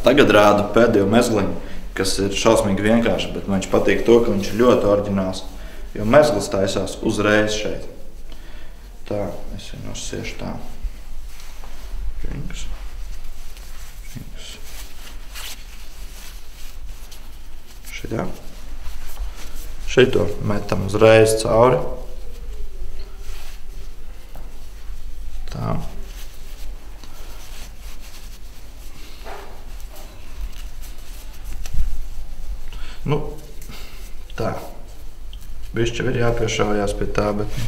Tagad rādu pēdējo mezgliņu, kas ir šausmīgi vienkārši, bet man viņš patīk to, ka viņš ir ļoti oriģināls. Jo mezglis taisās uzreiz šeit. Tā, es viņu nosiešu tā. Rinks. Šitā. Šito metam uzreiz cauri. Tā. Nu, tā. Bišķi ir jāpiešaujās pie tā, bet...